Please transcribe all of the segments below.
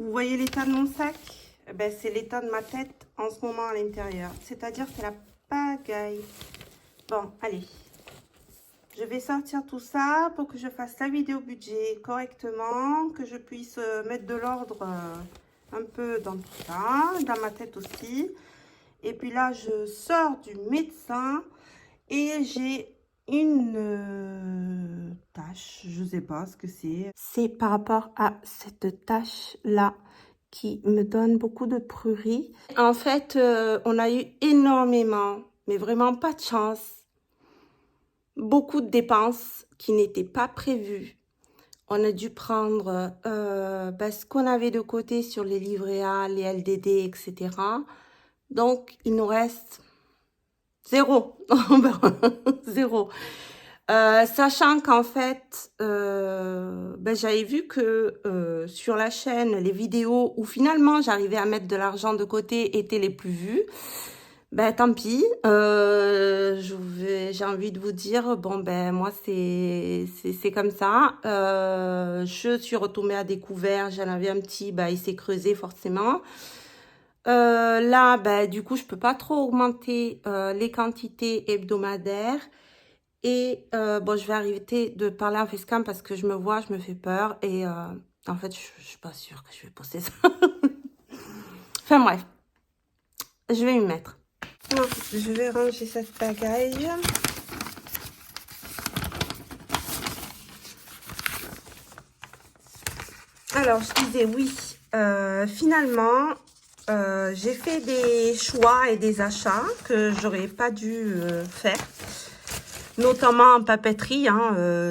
Vous voyez l'état de mon sac? Ben, c'est l'état de ma tête en ce moment à l'intérieur. C'est-à-dire c'est la pagaille. Bon, allez. Je vais sortir tout ça pour que je fasse la vidéo budget correctement, que je puisse mettre de l'ordre un peu dans tout ça, dans ma tête aussi. Et puis là, je sors du médecin et j'ai une tache, je sais pas ce que c'est. C'est par rapport à cette tache-là qui me donne beaucoup de prurit. En fait, on a eu énormément, mais vraiment pas de chance, beaucoup de dépenses qui n'étaient pas prévues. On a dû prendre ce qu'on avait de côté sur les livrets A, les LDD, etc. Donc, il nous reste zéro. Zéro. Sachant qu'en fait, j'avais vu que sur la chaîne, les vidéos où finalement j'arrivais à mettre de l'argent de côté étaient les plus vues. Tant pis, j'ai envie de vous dire, moi c'est comme ça. Je suis retombée à découvert, j'en avais un petit, il s'est creusé forcément. Là, du coup, je peux pas trop augmenter les quantités hebdomadaires. Et je vais arrêter de parler en facecam parce que je me vois, je me fais peur. Et en fait, je suis pas sûre que je vais poster ça. Enfin bref, je vais m'y mettre. Bon, je vais ranger cette pagaille. Alors, je disais oui. Finalement, j'ai fait des choix et des achats que j'aurais pas dû faire. Notamment en papeterie.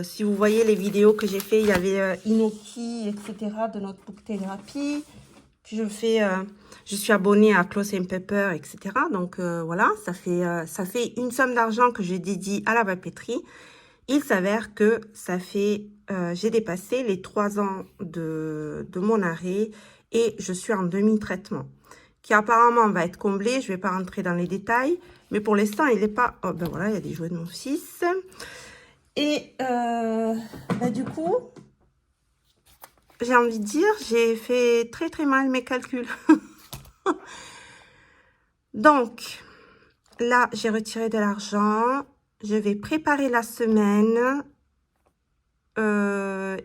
Si vous voyez les vidéos que j'ai fait, il y avait Inoki, etc. de notre book thérapie. Puis je suis abonnée à Close & Pepper, etc. Donc voilà, ça fait une somme d'argent que je dédie à la papeterie. Il s'avère que j'ai dépassé les 3 ans de mon arrêt et je suis en demi-traitement, qui apparemment va être comblé. Je ne vais pas rentrer dans les détails, mais pour l'instant, il n'est pas... Oh, voilà, il y a des jouets de mon fils. Et du coup, j'ai envie de dire, j'ai fait très très mal mes calculs. Donc, là, j'ai retiré de l'argent. Je vais préparer la semaine.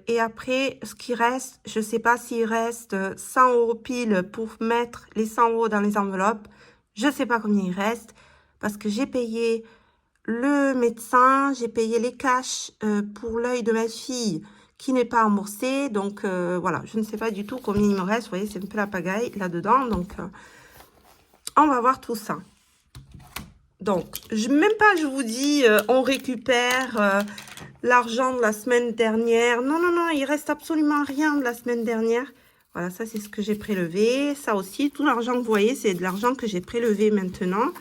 Et après, ce qui reste, je ne sais pas s'il reste 100 € pile pour mettre les 100 € dans les enveloppes. Je ne sais pas combien il reste parce que j'ai payé le médecin, j'ai payé les cash pour l'œil de ma fille qui n'est pas remboursé. Donc, voilà, je ne sais pas du tout combien il me reste. Vous voyez, c'est un peu la pagaille là-dedans. Donc, on va voir tout ça. Donc, même pas, je vous dis, on récupère l'argent de la semaine dernière. Non, non, non, il reste absolument rien de la semaine dernière. Voilà, ça, c'est ce que j'ai prélevé. Ça aussi, tout l'argent que vous voyez, c'est de l'argent que j'ai prélevé maintenant.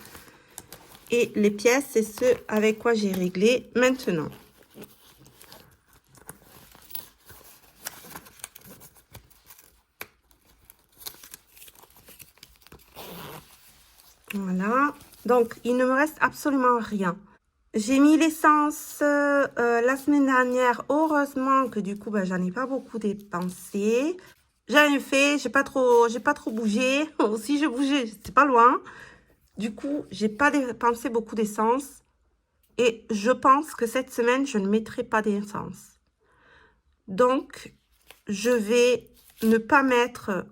Et les pièces, c'est ce avec quoi j'ai réglé maintenant. Voilà. Donc, il ne me reste absolument rien. J'ai mis l'essence la semaine dernière. Heureusement que du coup, j'en ai pas beaucoup dépensé. J'ai rien fait, j'ai pas trop bougé. Si je bougeais, c'est pas loin. Du coup, j'ai pas dépensé beaucoup d'essence. Et je pense que cette semaine, je ne mettrai pas d'essence. Donc, je vais ne pas mettre...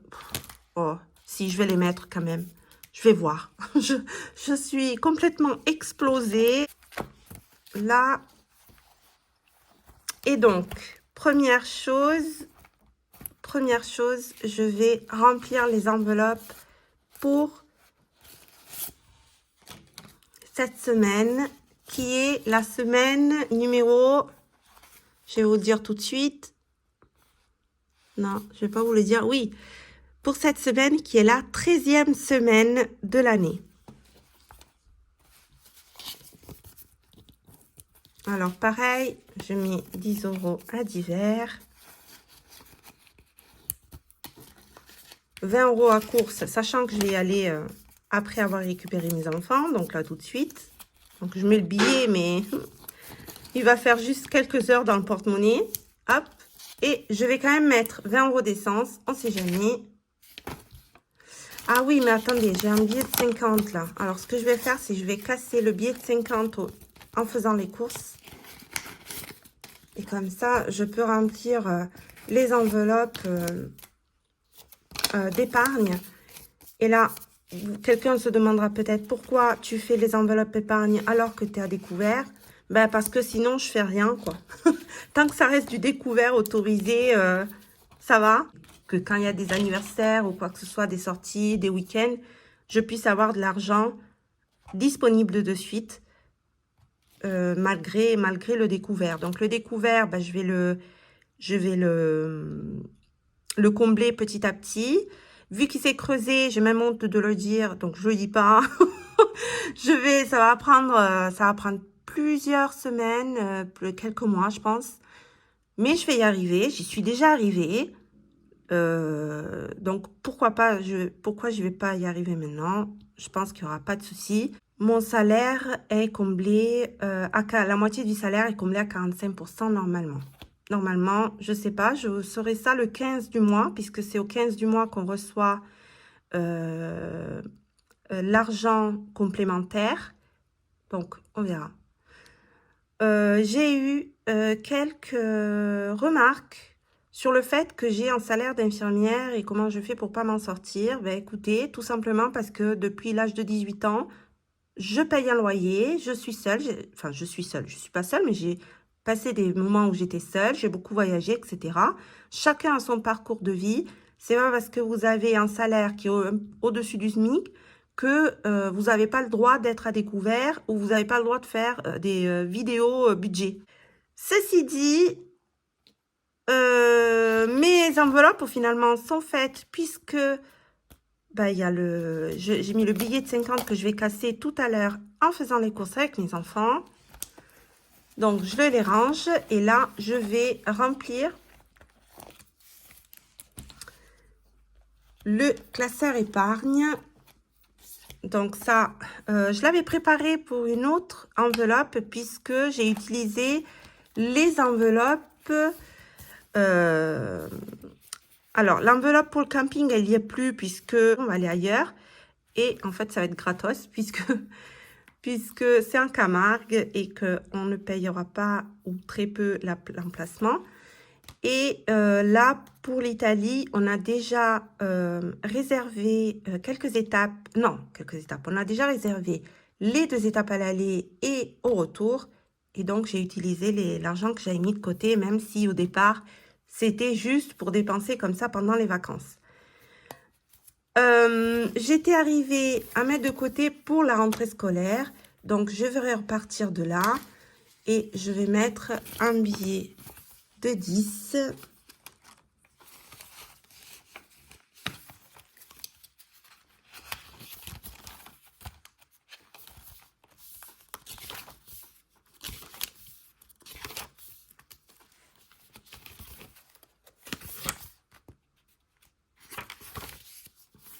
Oh, si, je vais les mettre quand même. Je vais voir. Je suis complètement explosée. Là. Et donc, première chose, je vais remplir les enveloppes pour cette semaine, qui est la semaine numéro, je vais vous dire tout de suite, non, je vais pas vous le dire, oui, pour cette semaine qui est la 13e semaine de l'année. Alors, pareil, je mets 10 € à divers. 20 € à course, sachant que je vais y aller après avoir récupéré mes enfants. Donc là, tout de suite. Donc, je mets le billet, mais il va faire juste quelques heures dans le porte-monnaie. Hop. Et je vais quand même mettre 20 € d'essence. On ne sait jamais. Ah oui, mais attendez, j'ai un billet de 50 là. Alors, ce que je vais faire, c'est que je vais casser le billet de 50 en faisant les courses. Et comme ça, je peux remplir les enveloppes d'épargne. Et là, quelqu'un se demandera peut-être pourquoi tu fais les enveloppes épargne alors que tu es à découvert. Ben, parce que sinon, je fais rien, quoi. Tant que ça reste du découvert autorisé, ça va. Que quand il y a des anniversaires ou quoi que ce soit, des sorties, des week-ends, je puisse avoir de l'argent disponible de suite, malgré le découvert. Donc, le découvert, ben, je vais le combler petit à petit. Vu qu'il s'est creusé, j'ai même honte de le dire, donc je le dis pas. Ça va prendre plusieurs semaines, quelques mois, je pense. Mais je vais y arriver. J'y suis déjà arrivée. Donc pourquoi je vais pas y arriver maintenant? Je pense qu'il y aura pas de souci. Mon salaire est comblé la moitié du salaire est comblé à 45% normalement. Normalement, je sais pas, je saurai ça le 15 du mois, puisque c'est au 15 du mois qu'on reçoit l'argent complémentaire. Donc, on verra. J'ai eu quelques remarques sur le fait que j'ai un salaire d'infirmière et comment je fais pour pas m'en sortir. Ben, écoutez, tout simplement parce que depuis l'âge de 18 ans, je paye un loyer, je suis seule. Enfin, je suis seule, je suis pas seule, mais j'ai passé des moments où j'étais seule, j'ai beaucoup voyagé, etc. Chacun a son parcours de vie. C'est pas parce que vous avez un salaire qui est au-dessus du SMIC que vous n'avez pas le droit d'être à découvert ou vous n'avez pas le droit de faire des vidéos budget. Ceci dit, mes enveloppes finalement sont faites puisque bah, j'ai mis le billet de 50 que je vais casser tout à l'heure en faisant les courses avec mes enfants. Donc, je les range et là, je vais remplir le classeur épargne. Donc, ça, je l'avais préparé pour une autre enveloppe puisque j'ai utilisé les enveloppes. Alors, l'enveloppe pour le camping, elle n'y est plus puisque on va aller ailleurs. Et en fait, ça va être gratos puisque c'est en Camargue et qu'on ne payera pas ou très peu l'emplacement. Et là, pour l'Italie, on a déjà réservé quelques étapes. Non, quelques étapes. On a déjà réservé les 2 étapes à l'aller et au retour. Et donc, j'ai utilisé l'argent que j'avais mis de côté, même si au départ, c'était juste pour dépenser comme ça pendant les vacances. J'étais arrivée à mettre de côté pour la rentrée scolaire. Donc, je vais repartir de là. Et je vais mettre un billet de 10.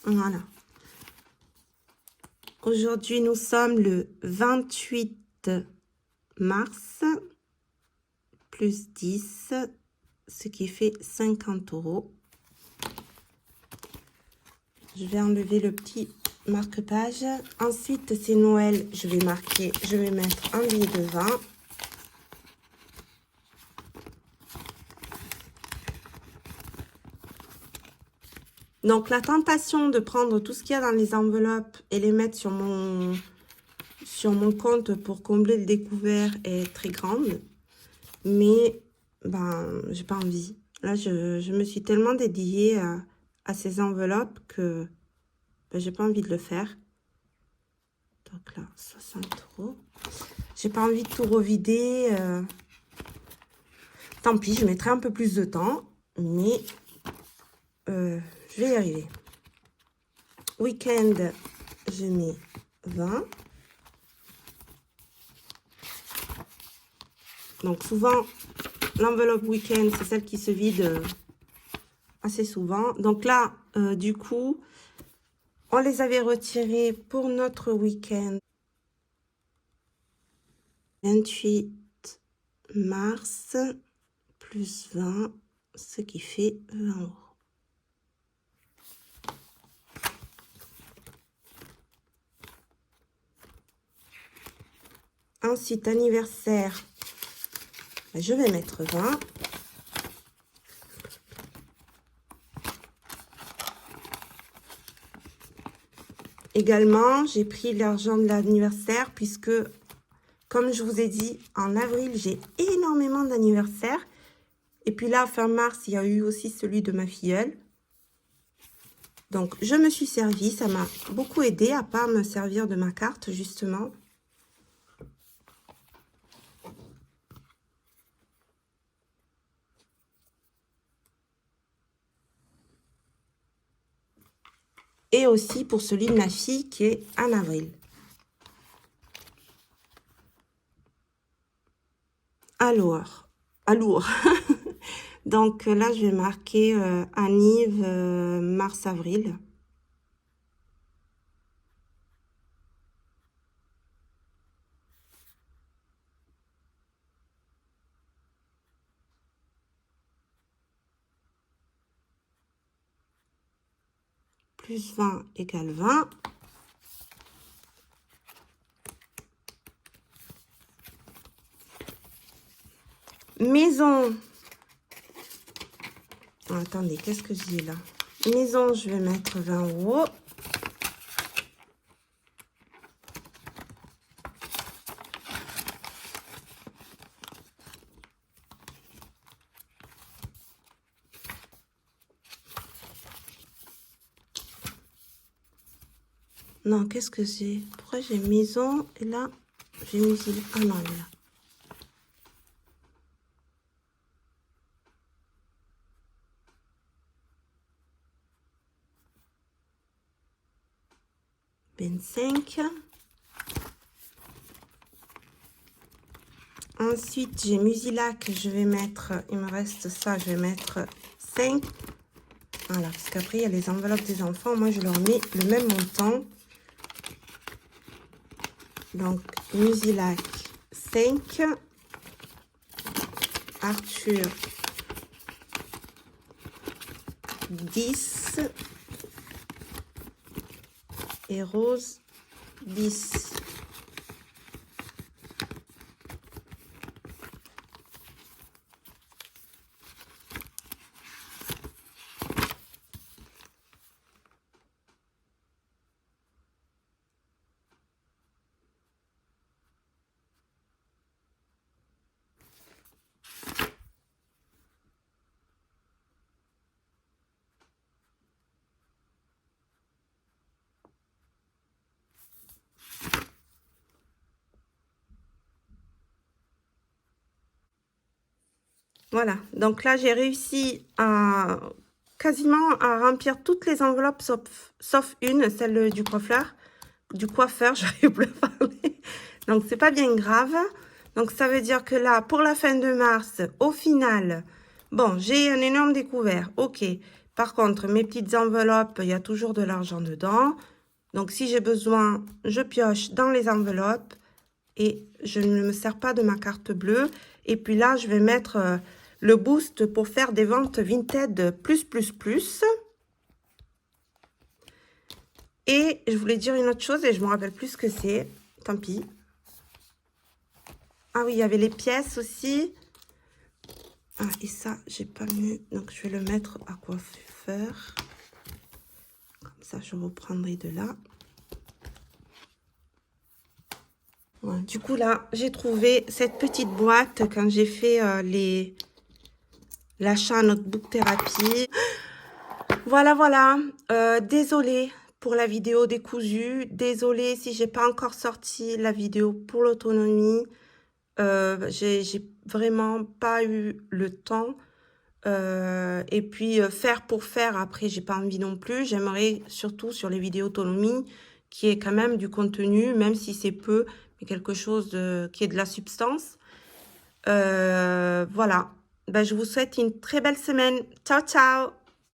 Voilà. Aujourd'hui, nous sommes le 28 mars, plus 10, ce qui fait 50 €. Je vais enlever le petit marque-page. Ensuite, c'est Noël. Je vais mettre un billet de 20. Donc, la tentation de prendre tout ce qu'il y a dans les enveloppes et les mettre sur mon compte pour combler le découvert est très grande. Mais, ben, j'ai pas envie. Là, je me suis tellement dédiée à ces enveloppes que ben, j'ai pas envie de le faire. Donc là, 60 €. J'ai pas envie de tout revider. Tant pis, je mettrai un peu plus de temps. Mais je vais y arriver. Week-end, je mets 20. Donc souvent, l'enveloppe week-end, c'est celle qui se vide assez souvent. Donc là, du coup, on les avait retirés pour notre week-end. 28 mars, plus 20, ce qui fait 20 €. Ensuite, anniversaire, je vais mettre 20. Également, j'ai pris l'argent de l'anniversaire puisque, comme je vous ai dit, en avril, j'ai énormément d'anniversaires. Et puis là, fin mars, il y a eu aussi celui de ma filleule. Donc, je me suis servi. Ça m'a beaucoup aidé à pas me servir de ma carte, justement. Et aussi pour celui de ma fille qui est en avril. Alors. Donc là, je vais marquer Anniv mars-avril. Plus 20 égale 20. Maison. Oh, attendez, qu'est-ce que j'ai là? Maison, je vais mettre 20 €. Non, qu'est-ce que j'ai? Pourquoi j'ai maison et là, j'ai mis... Ah non, elle est là. Ensuite, j'ai Musilac, je vais mettre, il me reste ça, je vais mettre 5. Voilà, parce qu'après, il y a les enveloppes des enfants. Moi, je leur mets le même montant. Donc, Musilac, 5. Arthur, 10. Et Rose, 10. Voilà, donc là, j'ai réussi à quasiment à remplir toutes les enveloppes sauf une, celle du coiffeur, j'arrive plus à parler. Donc, c'est pas bien grave. Donc, ça veut dire que là, pour la fin de mars, au final, bon, j'ai un énorme découvert. OK. Par contre, mes petites enveloppes, il y a toujours de l'argent dedans. Donc, si j'ai besoin, je pioche dans les enveloppes et je ne me sers pas de ma carte bleue. Et puis là, je vais mettre le boost pour faire des ventes Vinted plus. Et je voulais dire une autre chose et je me rappelle plus ce que c'est. Tant pis. Ah oui, il y avait les pièces aussi. Ah, et ça, j'ai pas mis. Donc, je vais le mettre à coiffeur. Comme ça, je reprendrai de là. Ouais, du coup, là, j'ai trouvé cette petite boîte quand j'ai fait l'achat Notebook Thérapie. Voilà. Désolée pour la vidéo décousue. Désolée si j'ai pas encore sorti la vidéo pour l'autonomie. J'ai vraiment pas eu le temps. Et puis, faire pour faire, après, j'ai pas envie non plus. J'aimerais surtout sur les vidéos autonomie qui est quand même du contenu, même si c'est peu, mais quelque chose qui est de la substance. Voilà. Ben, je vous souhaite une très belle semaine. Ciao, ciao!